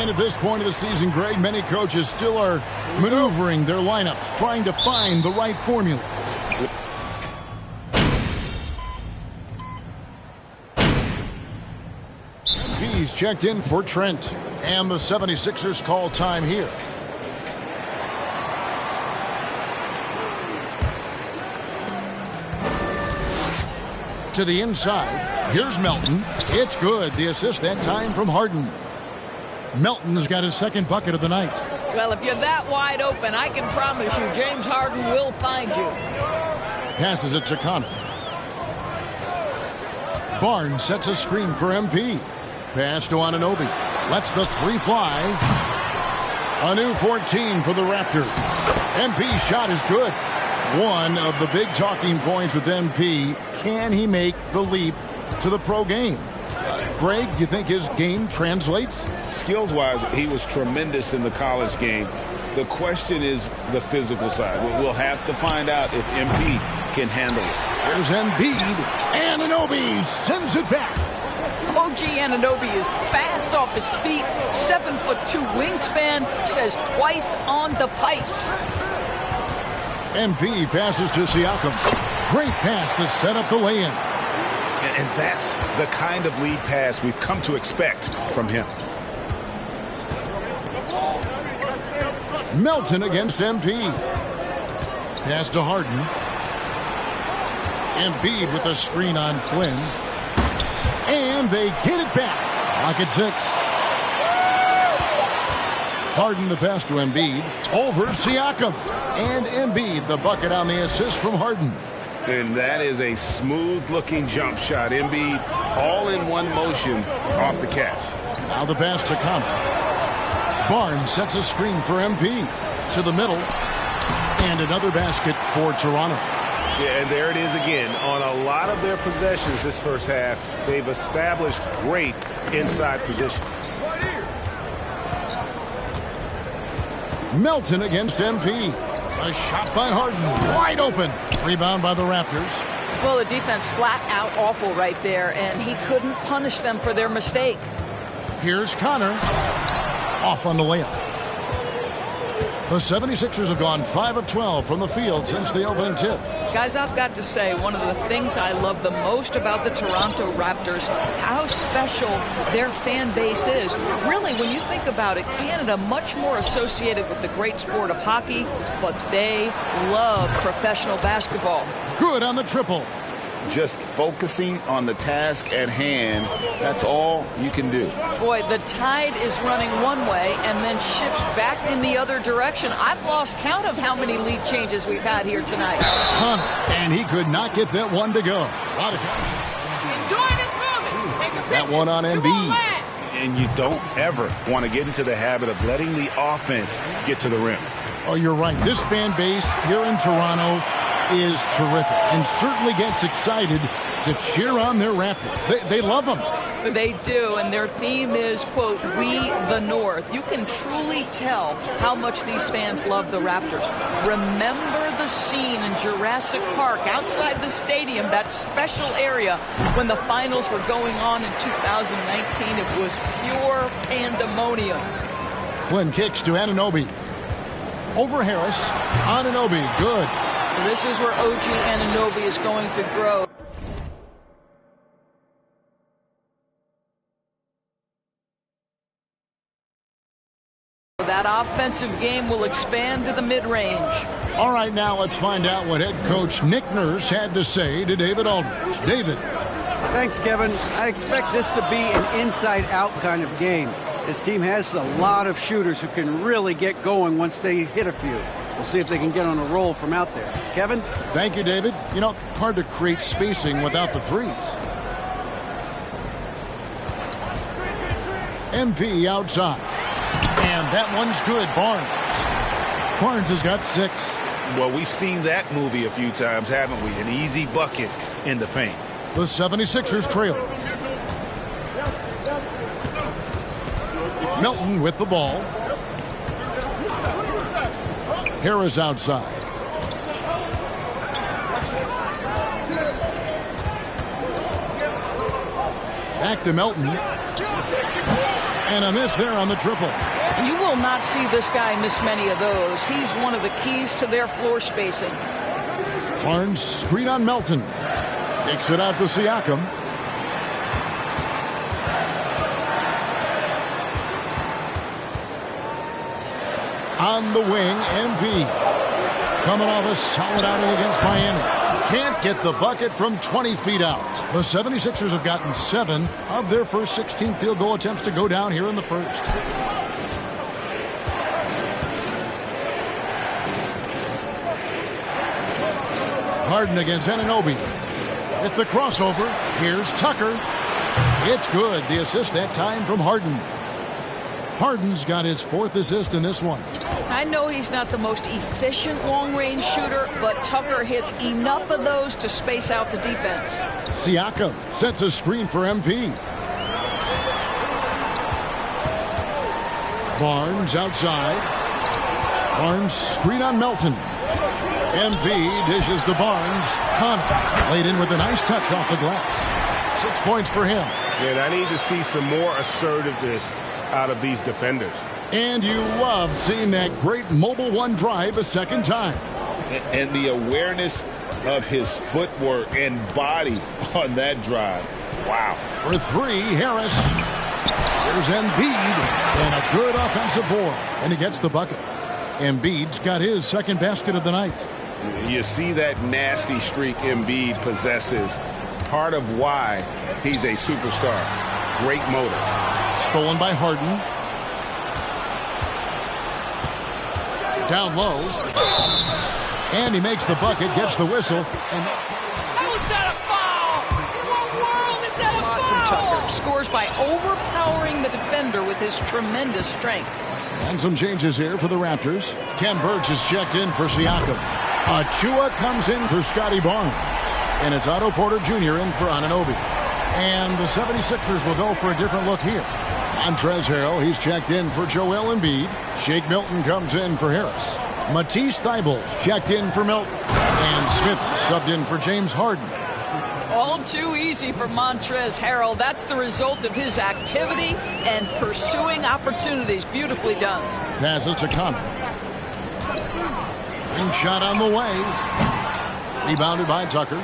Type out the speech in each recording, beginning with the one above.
And at this point of the season, Greg, many coaches still are maneuvering their lineups, trying to find the right formula. He's checked in for Trent. And the 76ers call time here. To the inside. Here's Melton. It's good. The assist that time from Harden. Melton's got his second bucket of the night. Well, if you're that wide open, I can promise you James Harden will find you. Passes it to Connor. Barnes sets a screen for MP. Pass to Anunoby. Lets the three fly. A new 14 for the Raptors. MP's shot is good. One of the big talking points with MP, can he make the leap to the pro game? Greg, do you think his game translates? Skills-wise, he was tremendous in the college game. The question is the physical side. We'll have to find out if MP can handle it. Here's Embiid. Anunoby sends it back. OG Anunoby is fast off his feet, 7'2" wingspan, says twice on the pipes. MP passes to Siakam. Great pass to set up the lay-in. And that's the kind of lead pass we've come to expect from him. Melton against MP. Pass to Harden. Embiid with a screen on Flynn. And they get it back. Rocket 6. Harden the pass to Embiid. Over Siakam. And Embiid the bucket on the assist from Harden. And that is a smooth-looking jump shot. Embiid all in one motion off the catch. Now the pass to Connor. Barnes sets a screen for MP. To the middle. And another basket for Toronto. Yeah, and there it is again. On a lot of their possessions this first half, they've established great inside position. Melton against MP. A shot by Harden. Wide open. Rebound by the Raptors. Well, the defense flat out awful right there, and he couldn't punish them for their mistake. Here's Connor. Off on the layup. The 76ers have gone 5 of 12 from the field since the opening tip. Guys, I've got to say, one of the things I love the most about the Toronto Raptors, how special their fan base is. Really, when you think about it, Canada much more associated with the great sport of hockey, but they love professional basketball. Good on the triple. Just focusing on the task at hand, that's all you can do. Boy, the tide is running one way and then shifts back in the other direction. I've lost count of how many lead changes we've had here tonight. And he could not get that one to go. Enjoy this moment. Take a picture. That one on Embiid. And you don't ever want to get into the habit of letting the offense get to the rim. Oh, you're right. This fan base here in Toronto is terrific and certainly gets excited to cheer on their Raptors. They love them. They do, and their theme is, quote, "We the North." You can truly tell how much these fans love the Raptors. Remember the scene in Jurassic Park outside the stadium, that special area when the finals were going on in 2019. It was pure pandemonium. Flynn kicks to Anunoby. Over Harris. Anunoby, good. This is where OG Anunoby is going to grow. That offensive game will expand to the mid-range. All right, now let's find out what head coach Nick Nurse had to say to David Aldridge. David. Thanks, Kevin. I expect this to be an inside-out kind of game. This team has a lot of shooters who can really get going once they hit a few. We'll see if they can get on a roll from out there. Kevin? Thank you, David. You know, hard to create spacing without the threes. MP outside. And that one's good. Barnes has got 6. Well, we've seen that movie a few times, haven't we? An easy bucket in the paint. The 76ers trail. Melton with the ball. Harris outside. Back to Melton. And a miss there on the triple. You will not see this guy miss many of those. He's one of the keys to their floor spacing. Barnes screen on Melton. Takes it out to Siakam. On the wing, MP. Coming off a solid outing against Miami. Can't get the bucket from 20 feet out. The 76ers have gotten 7 of their first 16 field goal attempts to go down here in the first. Harden against Anunoby. With the crossover, here's Tucker. It's good. The assist that time from Harden. Harden's got his 4th assist in this one. I know he's not the most efficient long-range shooter, but Tucker hits enough of those to space out the defense. Siakam sets a screen for MP. Barnes outside. Barnes screen on Melton. MP dishes to Barnes. Connor laid in with a nice touch off the glass. 6 points for him. And I need to see some more assertiveness out of these defenders. And you love seeing that great mobile one drive a second time. And the awareness of his footwork and body on that drive. Wow. For 3, Harris. Here's Embiid. And a good offensive board. And he gets the bucket. Embiid's got his 2nd basket of the night. You see that nasty streak Embiid possesses. Part of why he's a superstar. Great motor. Stolen by Harden. Down low. And he makes the bucket, gets the whistle. And How is that a foul? What world is that a foul? From Tucker. Scores by overpowering the defender with his tremendous strength. And some changes here for the Raptors. Ken Burch is checked in for Siakam. Achua comes in for Scotty Barnes. And it's Otto Porter Jr. in for Anunoby. And the 76ers will go for a different look here. Montrezl Harrell, he's checked in for Joel Embiid. Shake Milton comes in for Harris. Matisse Thybulle's checked in for Milton. And Smith's subbed in for James Harden. All too easy for Montrezl Harrell. That's the result of his activity and pursuing opportunities. Beautifully done. Passes to Connor. Ring shot on the way. Rebounded by Tucker.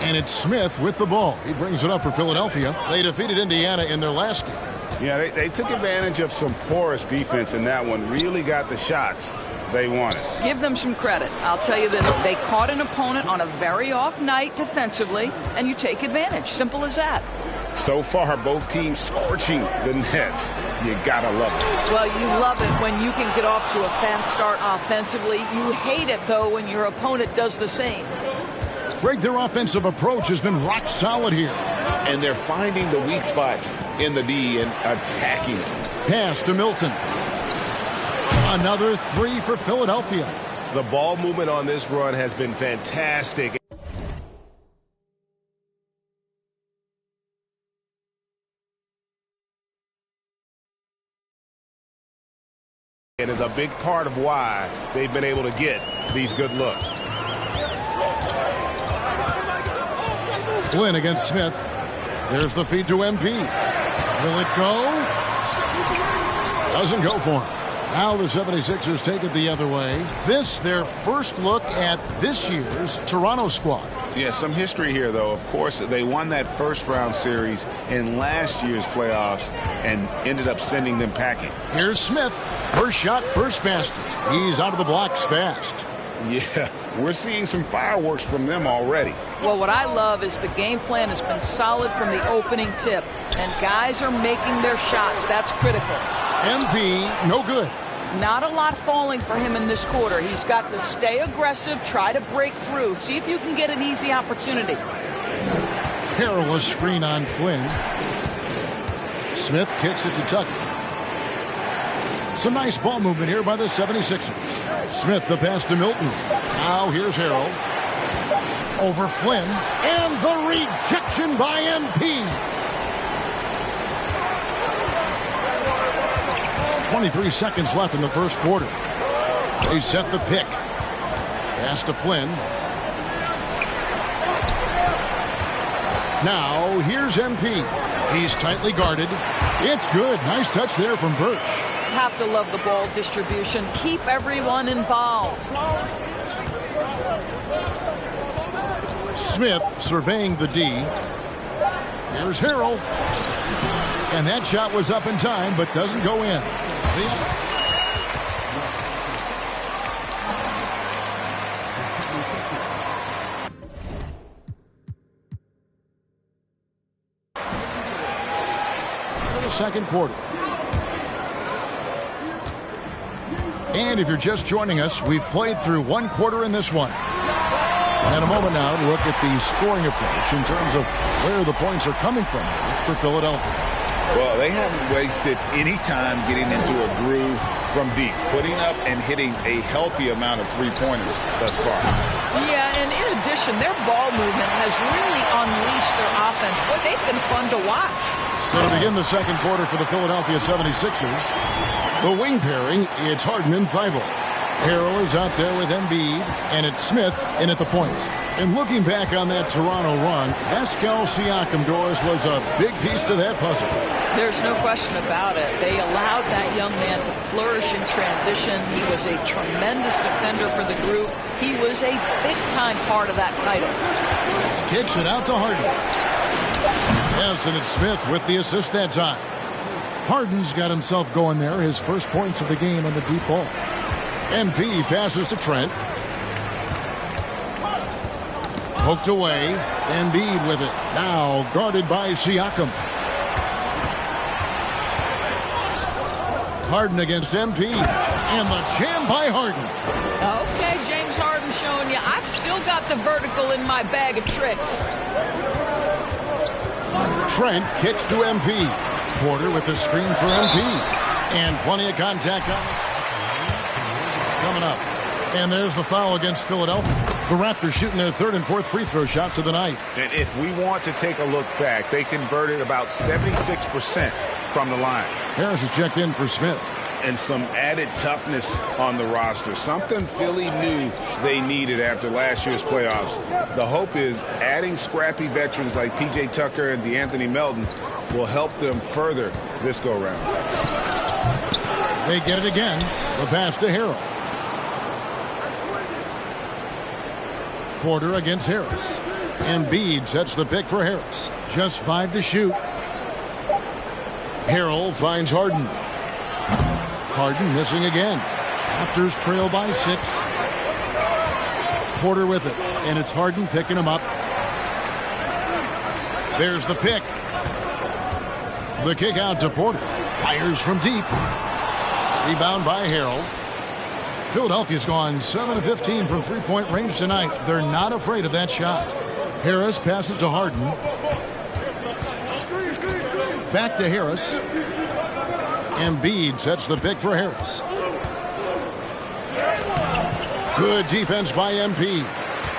And it's Smith with the ball. He brings it up for Philadelphia. They defeated Indiana in their last game. Yeah, they took advantage of some porous defense in that one. Really got the shots they wanted. Give them some credit. I'll tell you this. They caught an opponent on a very off night defensively, and you take advantage. Simple as that. So far, both teams scorching the Nets. You gotta love it. Well, you love it when you can get off to a fast start offensively. You hate it, though, when your opponent does the same. Greg, their offensive approach has been rock solid here. And they're finding the weak spots in the D and attacking it. Pass to Milton. Another 3 for Philadelphia. The ball movement on this run has been fantastic. And is a big part of why they've been able to get these good looks. Flynn against Smith. There's the feed to MP. Will it go? Doesn't go for him. Now the 76ers take it the other way. This, their first look at this year's Toronto squad. Yeah, some history here, though. Of course, they won that first-round series in last year's playoffs and ended up sending them packing. Here's Smith. First shot, first basket. He's out of the blocks fast. Yeah, we're seeing some fireworks from them already. Well, what I love is the game plan has been solid from the opening tip, and guys are making their shots. That's critical. MP, no good. Not a lot falling for him in this quarter. He's got to stay aggressive, try to break through, see if you can get an easy opportunity. Harrell a screen on Flynn. Smith kicks it to Tucker. Some nice ball movement here by the 76ers. Smith the pass to Milton. Now here's Harrell. Over Flynn. And the rejection by MP. 23 seconds left in the first quarter. They set the pick. Pass to Flynn. Now here's MP. He's tightly guarded. It's good. Nice touch there from Birch. Have to love the ball distribution. Keep everyone involved. Smith surveying the D. Here's Harrell. And that shot was up in time, but doesn't go in. For the second quarter. And if you're just joining us, we've played through one quarter in this one. And a moment now to look at the scoring approach in terms of where the points are coming from for Philadelphia. Well, they haven't wasted any time getting into a groove from deep, putting up and hitting a healthy amount of three-pointers thus far. Yeah, and in addition, their ball movement has really unleashed their offense. Boy, they've been fun to watch. So to begin the second quarter for the Philadelphia 76ers, the wing pairing, it's Harden and Thibault. Harrell is out there with Embiid, and it's Smith in at the point. And looking back on that Toronto run, Pascal Siakam, Doris, was a big piece to that puzzle. There's no question about it. They allowed that young man to flourish in transition. He was a tremendous defender for the group. He was a big-time part of that title. Kicks it out to Harden. Yes, and it's Smith with the assist that time. Harden's got himself going there, his first points of the game on the deep ball. MP passes to Trent. Poked away. Embiid with it. Now guarded by Siakam. Harden against MP. And the jam by Harden. Okay, James Harden showing you I've still got the vertical in my bag of tricks. Trent kicks to MP. Porter with the screen for MP. And plenty of contact coming up. And there's the foul against Philadelphia. The Raptors shooting their third and fourth free throw shots of the night. And if we want to take a look back, they converted about 76% from the line. Harris has checked in for Smith. And some added toughness on the roster. Something Philly knew they needed after last year's playoffs. The hope is adding scrappy veterans like P.J. Tucker and DeAnthony Melton will help them further this go-round. They get it again. The pass to Harrell. Porter against Harris. Embiid sets the pick for Harris. Just 5 to shoot. Harrell finds Harden. Harden missing again. Raptors trail by 6. Porter with it. And it's Harden picking him up. There's the pick. The kick out to Porter. Fires from deep. Rebound by Harrell. Philadelphia's gone 7 of 15 from three-point range tonight. They're not afraid of that shot. Harris passes to Harden. Back to Harris. Embiid sets the pick for Harris. Good defense by MP.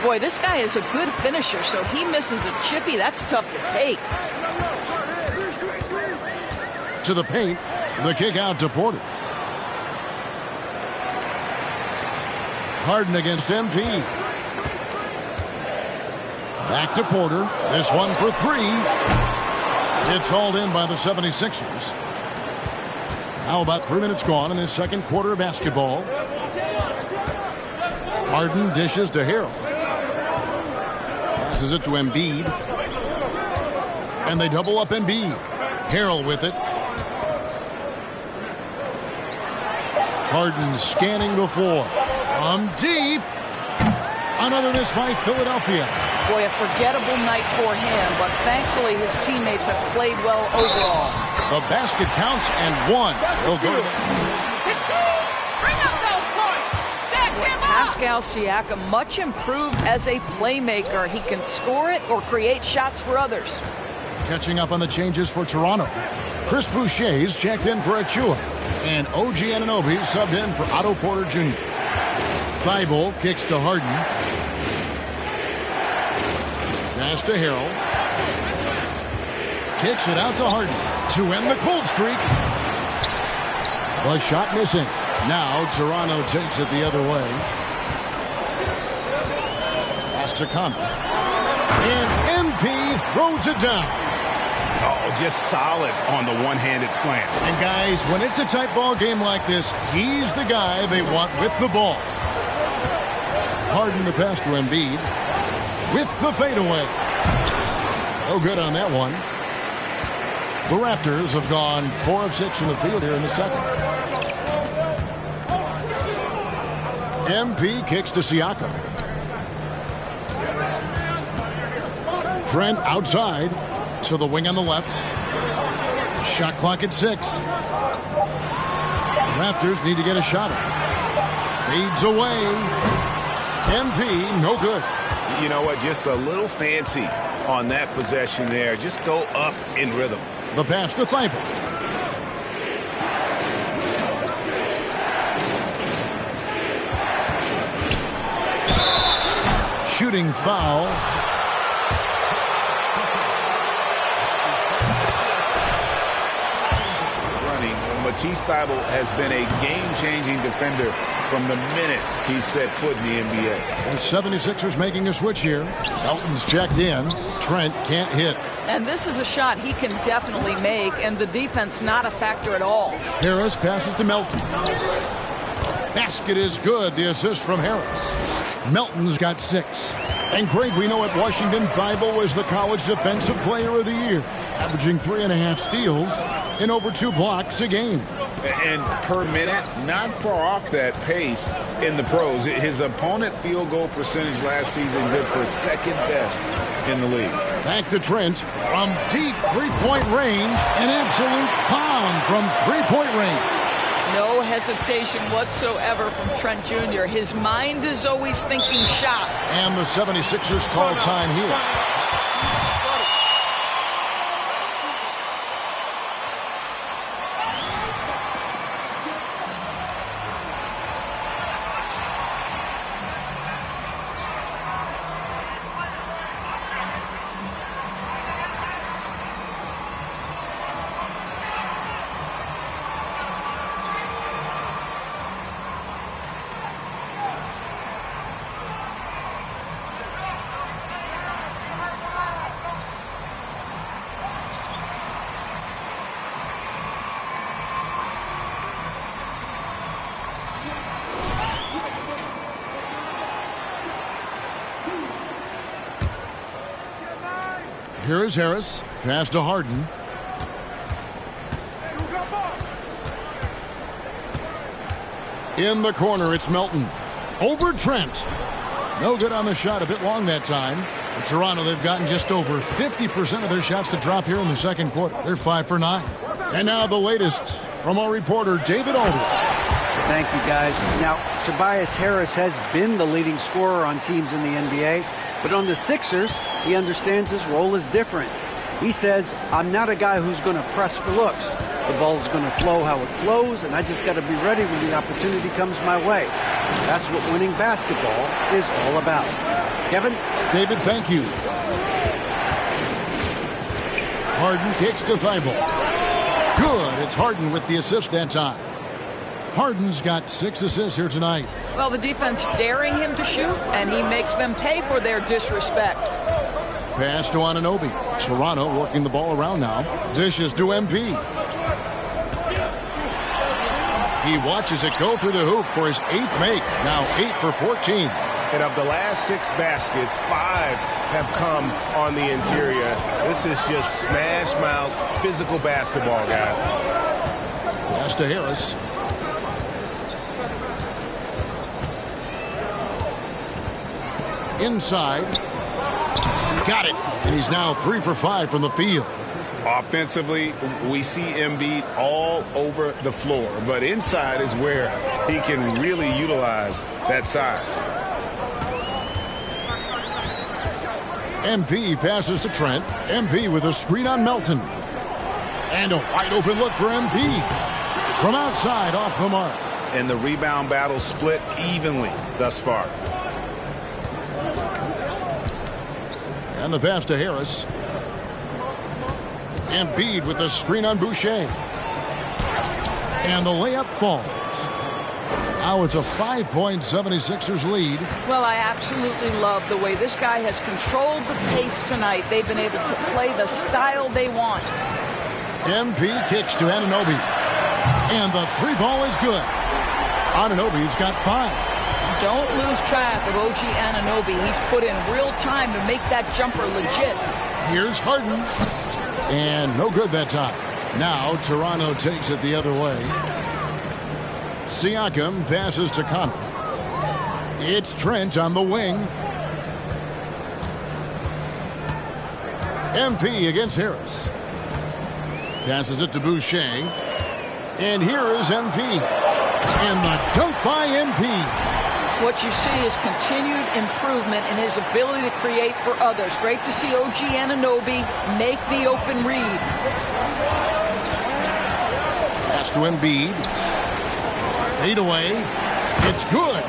Boy, this guy is a good finisher, so he misses a chippy. That's tough to take. To the paint. The kick out to Porter. Harden against MP. Back to Porter. This one for 3. It's hauled in by the 76ers. How about 3 minutes gone in this second quarter of basketball? Harden dishes to Harrell. Passes it to Embiid. And they double up Embiid. Harrell with it. Harden scanning the floor. From deep. Another miss by Philadelphia. Boy, a forgettable night for him, but thankfully his teammates have played well overall. The basket counts and 1. He'll go to Bring up those points. Stack him up. Pascal Siakam, much improved as a playmaker. He can score it or create shots for others. Catching up on the changes for Toronto. Chris Boucher's checked in for Achua. And OG Anunoby subbed in for Otto Porter Jr. Thibault kicks to Harden. Pass to Harrell. Kicks it out to Harden to end the cold streak. The shot missing. Now Toronto takes it the other way. Pass to Connor. And MP throws it down. Oh, just solid on the one-handed slam. And guys, when it's a tight ball game like this, he's the guy they want with the ball. Harden the pass to Embiid with the fadeaway. No good on that one. The Raptors have gone 4 of 6 from the field here in the second. MP kicks to Siakam. Trent outside to the wing on the left. Shot clock at 6. Raptors need to get a shot up. Fades away. MP, no good. You know what? Just a little fancy on that possession there. Just go up in rhythm. The pass to Thibault. Shooting foul. Matisse Thybulle has been a game-changing defender from the minute he set foot in the NBA. The 76ers making a switch here. Elton's checked in. Trent can't hit. And this is a shot he can definitely make, and the defense not a factor at all. Harris passes to Melton. Basket is good. The assist from Harris. Melton's got 6. And Craig, we know at Washington, Thybulle was the college defensive player of the year, averaging 3.5 steals and over 2 blocks a game. And per minute, not far off that pace in the pros. His opponent field goal percentage last season good for second best in the league. Back to Trent from deep three-point range. An absolute bomb from three-point range. No hesitation whatsoever from Trent Jr. His mind is always thinking shot. And the 76ers call time here. Here is Harris. Pass to Harden. In the corner, it's Melton. Over Trent. No good on the shot. A bit long that time. For Toronto, they've gotten just over 50% of their shots to drop here in the second quarter. They're 5 for 9. And now the latest from our reporter, David Aldridge. Thank you, guys. Now, Tobias Harris has been the leading scorer on teams in the NBA. But on the Sixers, he understands his role is different. He says, I'm not a guy who's going to press for looks. The ball's going to flow how it flows, and I just got to be ready when the opportunity comes my way. That's what winning basketball is all about. Kevin? David, thank you. Harden kicks to Thybulle. Good. It's Harden with the assist that time. Harden's got 6 assists here tonight. Well, the defense daring him to shoot, and he makes them pay for their disrespect. Pass to Anunoby. Toronto working the ball around now. Dishes to MP. He watches it go through the hoop for his 8th make. Now 8 for 14. And of the last 6 baskets, 5 have come on the interior. This is just smash mouth physical basketball, guys. Pass to Harris. Inside. Got it. And he's now 3 for 5 from the field. Offensively, we see Embiid all over the floor, but inside is where he can really utilize that size. MP passes to Trent. MP with a screen on Melton. And a wide open look for MP. From outside, off the mark. And the rebound battle split evenly thus far. And the pass to Harris. Embiid with the screen on Boucher. And the layup falls. Now it's a 5-point 76ers lead. Well, I absolutely love the way this guy has controlled the pace tonight. They've been able to play the style they want. MP kicks to Anunoby. And the three ball is good. Anunoby's got 5. Don't lose track of OG Anunoby. He's put in real time to make that jumper legit. Here's Harden. And no good that time. Now Toronto takes it the other way. Siakam passes to Connor. It's Trent on the wing. MP against Harris. Passes it to Boucher. And here is MP. And the dunk by MP. What you see is continued improvement in his ability to create for others. Great to see OG Anunoby make the open read. Pass to Embiid. Fade away. It's good.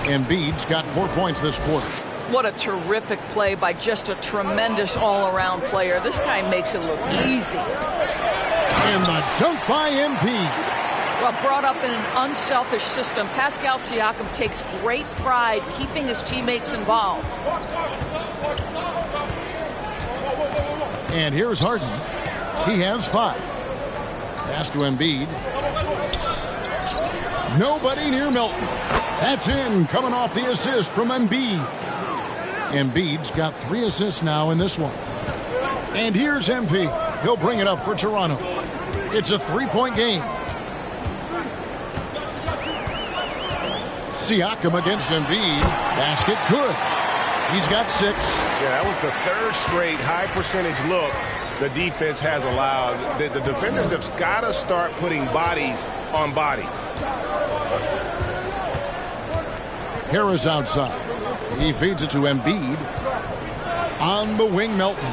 Embiid's got 4 points this quarter. What a terrific play by just a tremendous all-around player. This guy makes it look easy. And the dunk by MP. Well, brought up in an unselfish system, Pascal Siakam takes great pride keeping his teammates involved. And here's Harden. He has 5. Pass to Embiid. Nobody near Melton. That's in, coming off the assist from Embiid. Embiid's got 3 assists now in this one. And here's MP. He'll bring it up for Toronto. It's a 3-point game. Siakam against Embiid. Basket good. He's got 6. Yeah, that was the 3rd straight high percentage look the defense has allowed. The defenders have got to start putting bodies on bodies. Harris outside. He feeds it to Embiid. On the wing, Melton.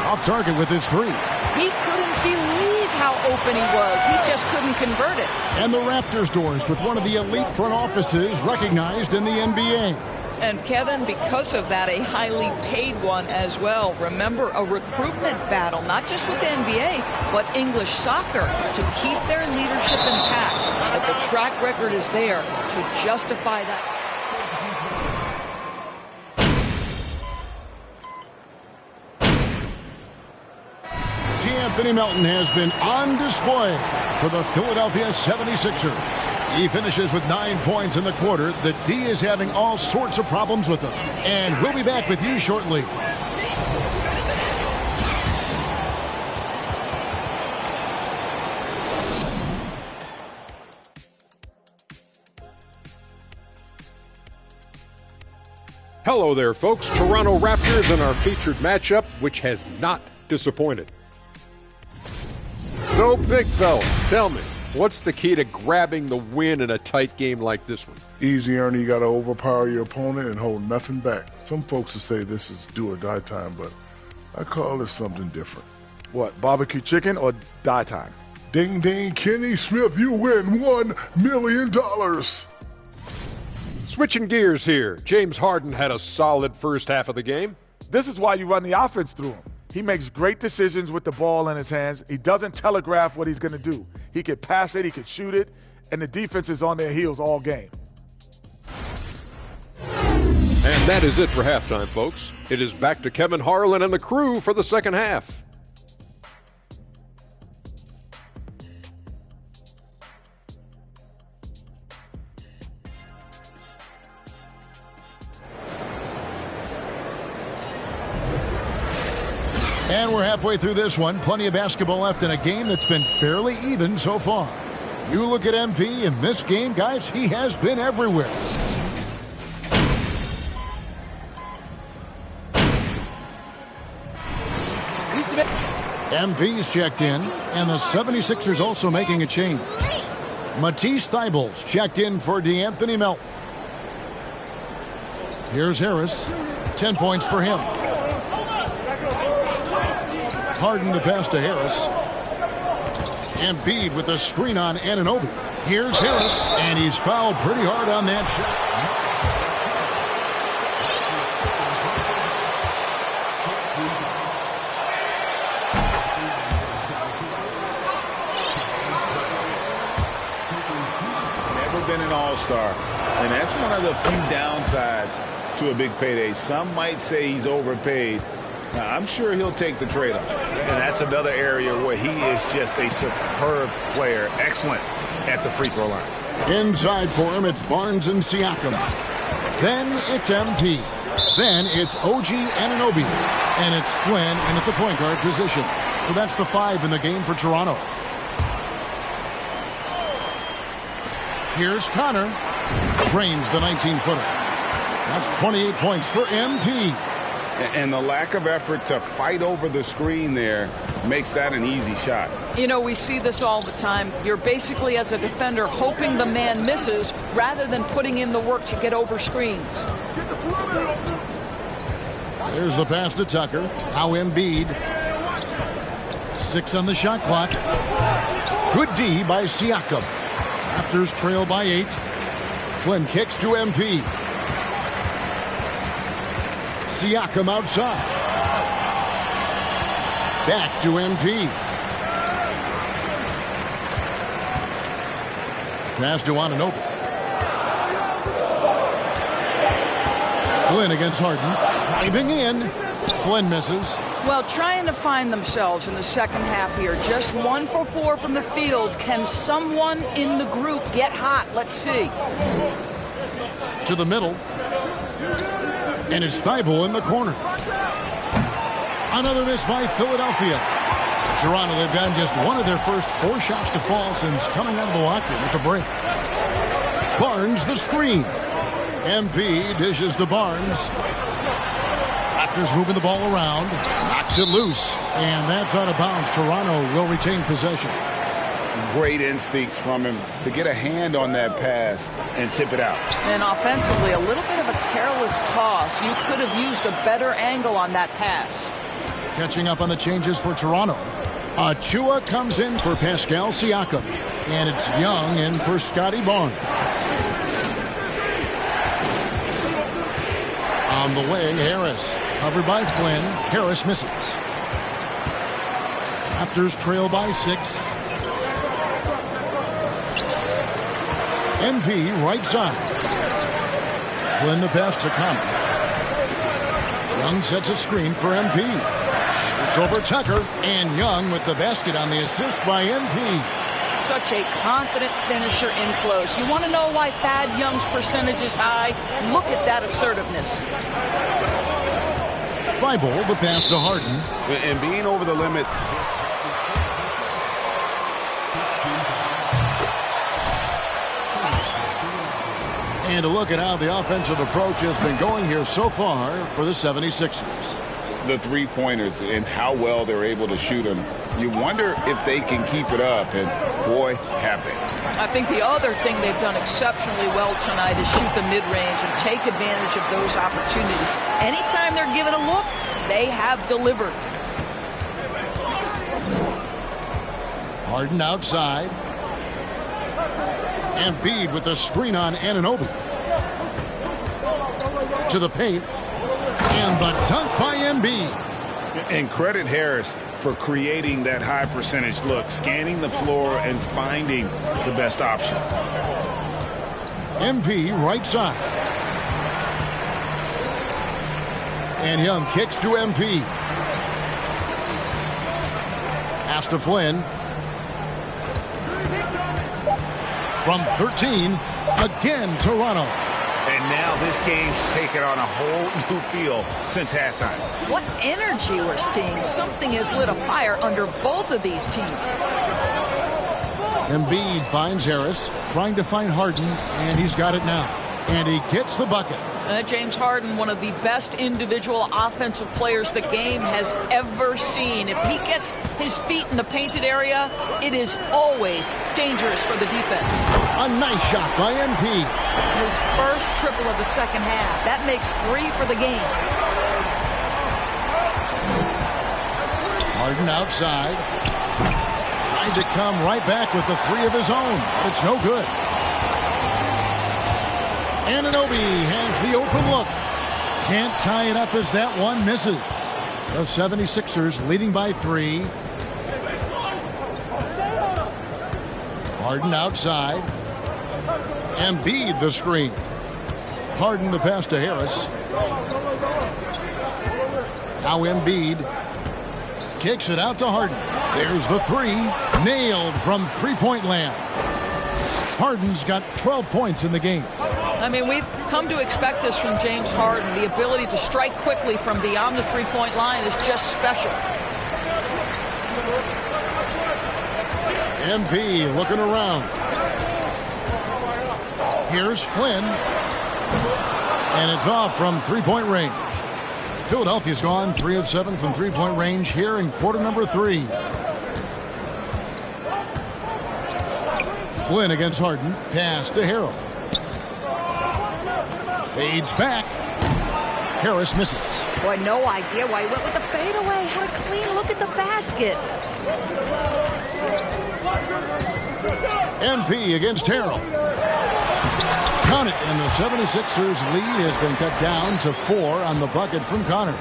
Off target with his 3. He couldn't believe how open he was. He just couldn't convert it. And the Raptors doors with one of the elite front offices recognized in the NBA. And Kevin, because of that, a highly paid one as well. Remember, a recruitment battle, not just with the NBA, but English soccer, to keep their leadership intact. But the track record is there to justify that. Anthony Melton has been on display for the Philadelphia 76ers. He finishes with 9 points in the quarter. The D is having all sorts of problems with him. And we'll be back with you shortly. Hello there, folks. Toronto Raptors in our featured matchup, which has not disappointed. So, big fella, tell me, what's the key to grabbing the win in a tight game like this one? Easy, Ernie. You got to overpower your opponent and hold nothing back. Some folks will say this is do or die time, but I call this something different. What, barbecue chicken or die time? Ding, ding, Kenny Smith, you win $1 million. Switching gears here. James Harden had a solid first half of the game. This is why you run the offense through him. He makes great decisions with the ball in his hands. He doesn't telegraph what he's going to do. He could pass it, he could shoot it, and the defense is on their heels all game. And that is it for halftime, folks. It is back to Kevin Harlan and the crew for the second half. And we're halfway through this one. Plenty of basketball left in a game that's been fairly even so far. You look at MP in this game, guys, he has been everywhere. MP's checked in, and the 76ers also making a change. Matisse Thybulle's checked in for DeAnthony Melton. Here's Harris. 10 points for him. Harden the pass to Harris. Embiid with a screen on Anunoby. Here's Harris, and he's fouled pretty hard on that shot. been an all-star, and that's one of the few downsides to a big payday. Some might say he's overpaid. Now, I'm sure he'll take the trade-off. And that's another area where he is just a superb player. Excellent at the free throw line. Inside for him, it's Barnes and Siakam. Then it's MP. Then it's OG Anunoby. And it's Flynn in at the point guard position. So that's the 5 in the game for Toronto. Here's Connor. Drains the 19-footer. That's 28 points for MP. And the lack of effort to fight over the screen there makes that an easy shot. You know, we see this all the time. You're basically, as a defender, hoping the man misses rather than putting in the work to get over screens. There's the pass to Tucker. Now Embiid. 6 on the shot clock. Good D by Siakam. Raptors trail by 8. Flynn kicks to MP. Siakam outside. Back to MP. Pass to Anunoby. Flynn against Harden. Driving in. Flynn misses. Well, trying to find themselves in the second half here. Just 1 for 4 from the field. Can someone in the group get hot? Let's see. To the middle. And it's Thibault in the corner. Another miss by Philadelphia. Toronto, they've gotten just one of their first 4 shots to fall since coming out of the locker room at the break. Barnes the screen. MP dishes to Barnes. Raptors moving the ball around. Knocks it loose. And that's out of bounds. Toronto will retain possession. Great instincts from him to get a hand on that pass and tip it out. And offensively, a little bit of a careless toss. You could have used a better angle on that pass. Catching up on the changes for Toronto. Achua comes in for Pascal Siakam. And it's Young in for Scotty Barnes. On the way, Harris. Covered by Flynn. Harris misses. Raptors trail by 6. MP right side. Flynn the pass to Connor. Young sets a screen for MP. Shoots over Tucker. And Young with the basket on the assist by MP. Such a confident finisher in close. You want to know why Thad Young's percentage is high? Look at that assertiveness. Thibault the pass to Harden. And being over the limit. And a look at how the offensive approach has been going here so far for the 76ers. The three-pointers and how well they're able to shoot them. You wonder if they can keep it up, and boy, have they. I think the other thing they've done exceptionally well tonight is shoot the mid-range and take advantage of those opportunities. Anytime they're given a look, they have delivered. Harden outside. Embiid with a screen on Anunoby. To the paint. And the dunk by Embiid. And credit Harris for creating that high percentage look, scanning the floor and finding the best option. MP right side. And Young kicks to MP. Pass to Flynn. From 13, again Toronto. And now this game's taken on a whole new feel since halftime. What energy we're seeing. Something has lit a fire under both of these teams. Embiid finds Harris, trying to find Harden, and he's got it now. And he gets the bucket. James Harden, one of the best individual offensive players the game has ever seen. If he gets his feet in the painted area, it is always dangerous for the defense. A nice shot by MP. His first triple of the second half. That makes 3 for the game. Harden outside. Trying to come right back with the 3 of his own. But it's no good. Anunoby has the open look. Can't tie it up as that one misses. The 76ers leading by 3. Harden outside. Embiid the screen. Harden the pass to Harris. Now Embiid kicks it out to Harden. There's the three. Nailed from three-point land. Harden's got 12 points in the game. I mean, we've come to expect this from James Harden. The ability to strike quickly from beyond the three-point line is just special. MP looking around. Here's Flynn. And it's off from three-point range. Philadelphia's gone 3 of 7 from three-point range here in quarter number 3. Flynn against Harden. Pass to Harrell. Fades back. Harris misses. Boy, no idea why he went with the fadeaway. Had a clean look at the basket. MP against Harrell. Count it, and the 76ers lead has been cut down to 4 on the bucket from Connor.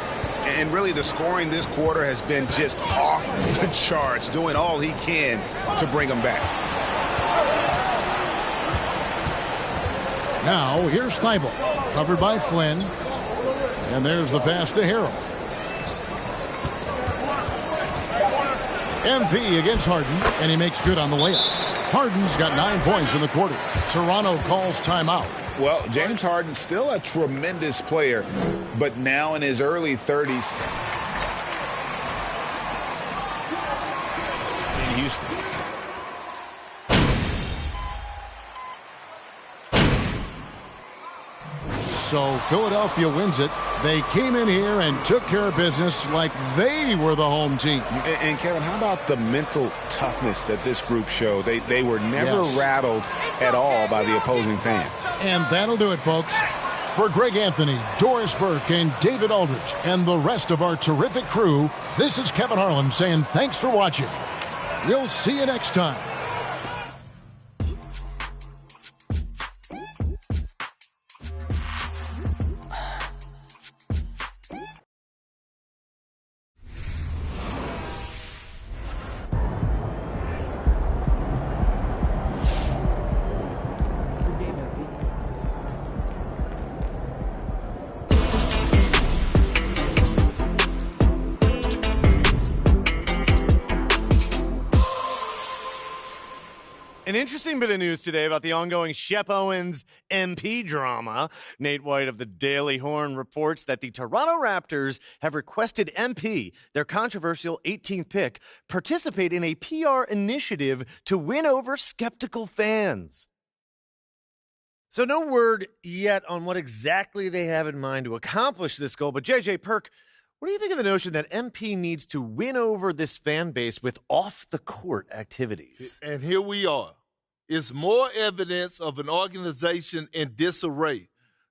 And really the scoring this quarter has been just off the charts, doing all he can to bring them back. Now here's Thibault, covered by Flynn. And there's the pass to Harrell. MP against Harden, and he makes good on the layup. Harden's got 9 points in the quarter. Toronto calls timeout. Well, James Harden still a tremendous player, but now in his early 30s in Houston. So Philadelphia wins it. They came in here and took care of business like they were the home team. And Kevin, how about the mental toughness that this group showed? They were never rattled at all by the opposing fans. And that'll do it, folks. For Greg Anthony, Doris Burke, and David Aldridge, and the rest of our terrific crew, this is Kevin Harlan saying thanks for watching. We'll see you next time. An interesting bit of news today about the ongoing Shep Owens MP drama. Nate White of the Daily Horn reports that the Toronto Raptors have requested MP, their controversial 18th pick, participate in a PR initiative to win over skeptical fans. So no word yet on what exactly they have in mind to accomplish this goal, but JJ Perk, what do you think of the notion that MP needs to win over this fan base with off-the-court activities? And here we are. It's more evidence of an organization in disarray.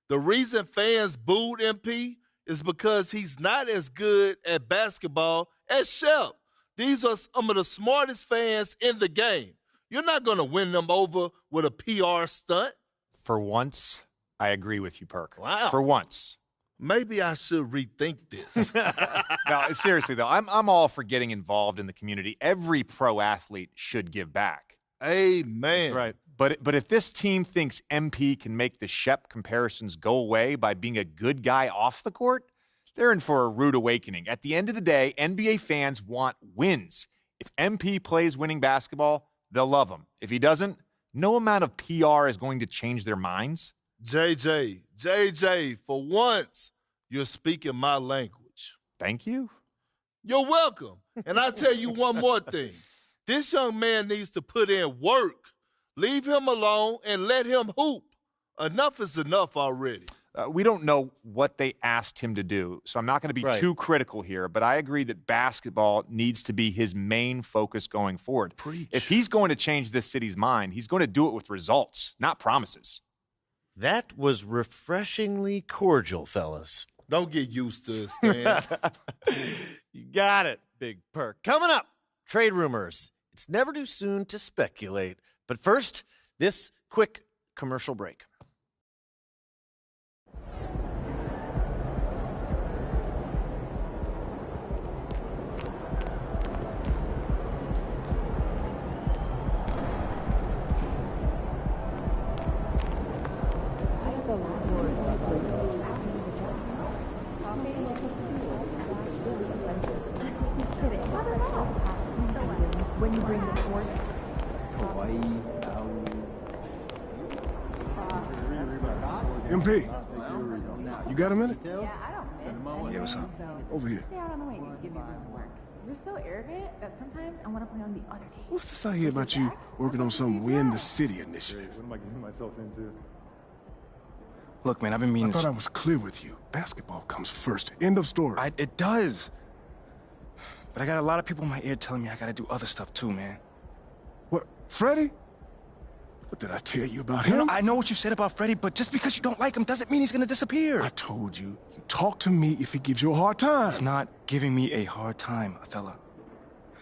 The reason fans booed MP is because he's not as good at basketball as Shep. These are some of the smartest fans in the game. You're not going to win them over with a PR stunt. For once, I agree with you, Perk. Wow. For once. Maybe I should rethink this. No, seriously, though, I'm all for getting involved in the community. Every pro athlete should give back. Amen. That's right. But if this team thinks MP can make the Shep comparisons go away by being a good guy off the court, they're in for a rude awakening. At the end of the day, NBA fans want wins. If MP plays winning basketball, they'll love him. If he doesn't, no amount of PR is going to change their minds. JJ, for once, you're speaking my language. Thank you. You're welcome. And I'll tell you one more thing. This young man needs to put in work. Leave him alone and let him hoop. Enough is enough already. We don't know what they asked him to do, so I'm not going to be too critical here, but I agree that basketball needs to be his main focus going forward. Preach. If he's going to change this city's mind, he's going to do it with results, not promises. That was refreshingly cordial, fellas. Don't get used to it, Stan. You got it, Big Perk. Coming up, trade rumors. It's never too soon to speculate. But first, this quick commercial break. When you bring the fork. MP, you got a minute? Yeah, I don't miss. Yeah, what's up? Over here. Stay out on the way to give me room to work. You're so arrogant that sometimes I want to play on the other team. What's this I hear about you working on some Win the City initiative? What am I getting myself into? Look, man, I've been meaning I thought I was clear with you. Basketball comes first. End of story. It does. But I got a lot of people in my ear telling me I gotta do other stuff too, man. What, Freddie? What did I tell you about him? No, I know what you said about Freddie, but just because you don't like him doesn't mean he's gonna disappear. I told you, you talk to me if he gives you a hard time. He's not giving me a hard time, Othello.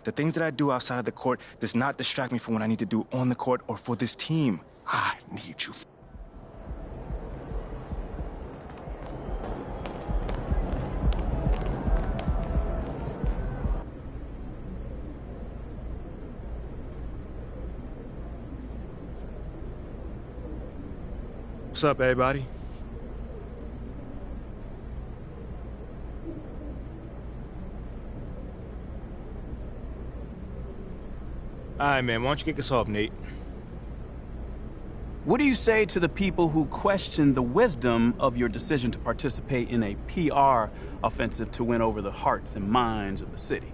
The things that I do outside of the court does not distract me from what I need to do on the court or for this team. I need you. What's up, everybody? All right, man, why don't you kick us off, Nate? What do you say to the people who question the wisdom of your decision to participate in a PR offensive to win over the hearts and minds of the city?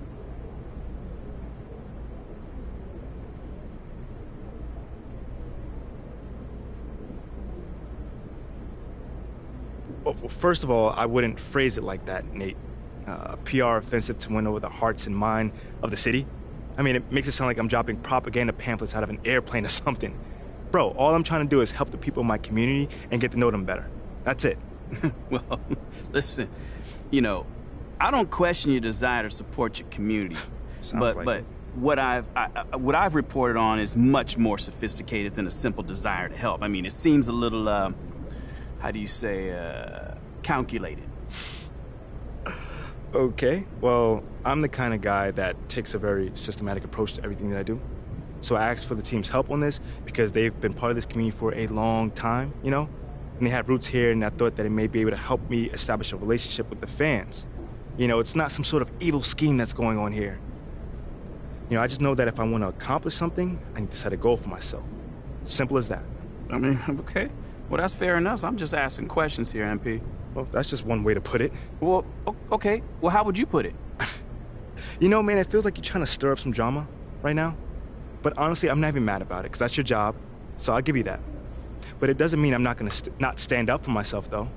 Well, first of all, I wouldn't phrase it like that, Nate. A PR offensive to win over the hearts and mind of the city? I mean, it makes it sound like I'm dropping propaganda pamphlets out of an airplane or something. Bro, all I'm trying to do is help the people in my community and get to know them better. That's it. Well, listen, you know, I don't question your desire to support your community. But what I've reported on is much more sophisticated than a simple desire to help. I mean, it seems a little, how do you say, calculated. Okay, well, I'm the kind of guy that takes a very systematic approach to everything that I do. So I asked for the team's help on this because they've been part of this community for a long time, you know? And they have roots here, and I thought that it may be able to help me establish a relationship with the fans. You know, it's not some sort of evil scheme that's going on here. You know, I just know that if I want to accomplish something, I need to set a goal for myself. Simple as that. I mean, okay. Well, that's fair enough. I'm just asking questions here, MP. Well, that's just one way to put it. Well, okay. Well, how would you put it? You know, man, it feels like you're trying to stir up some drama right now. But honestly, I'm not even mad about it, because that's your job, so I'll give you that. But it doesn't mean I'm not going to not stand up for myself, though.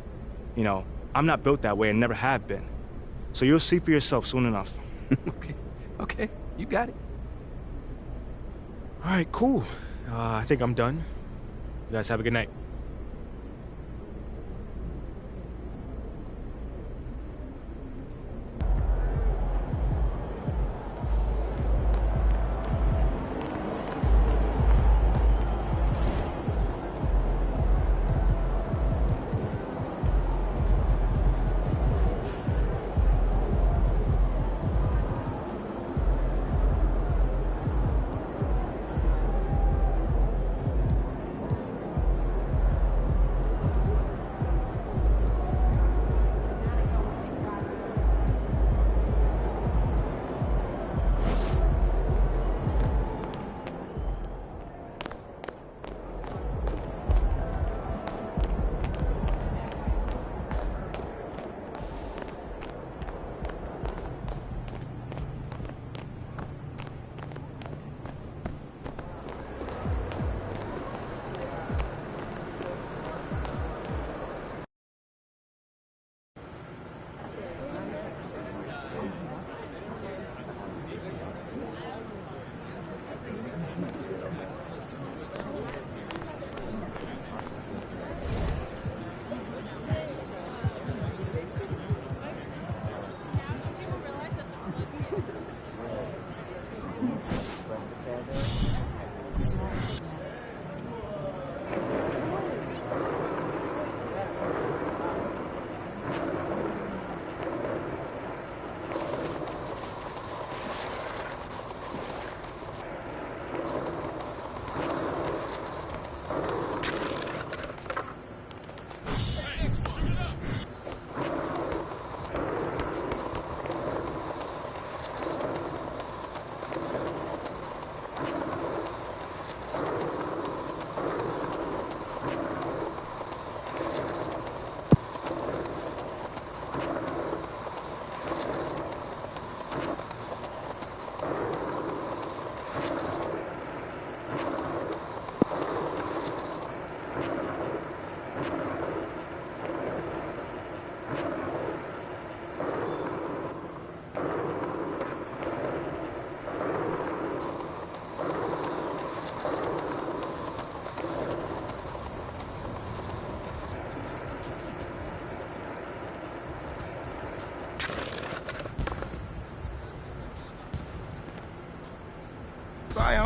You know, I'm not built that way and never have been. So you'll see for yourself soon enough. Okay, you got it. All right, cool. I think I'm done. You guys have a good night.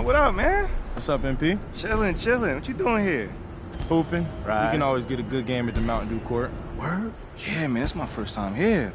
what up, man? What's up, MP? Chilling. What you doing here? Hooping. Right. You can always get a good game at the Mountain Dew Court. Word? Yeah, man, it's my first time here.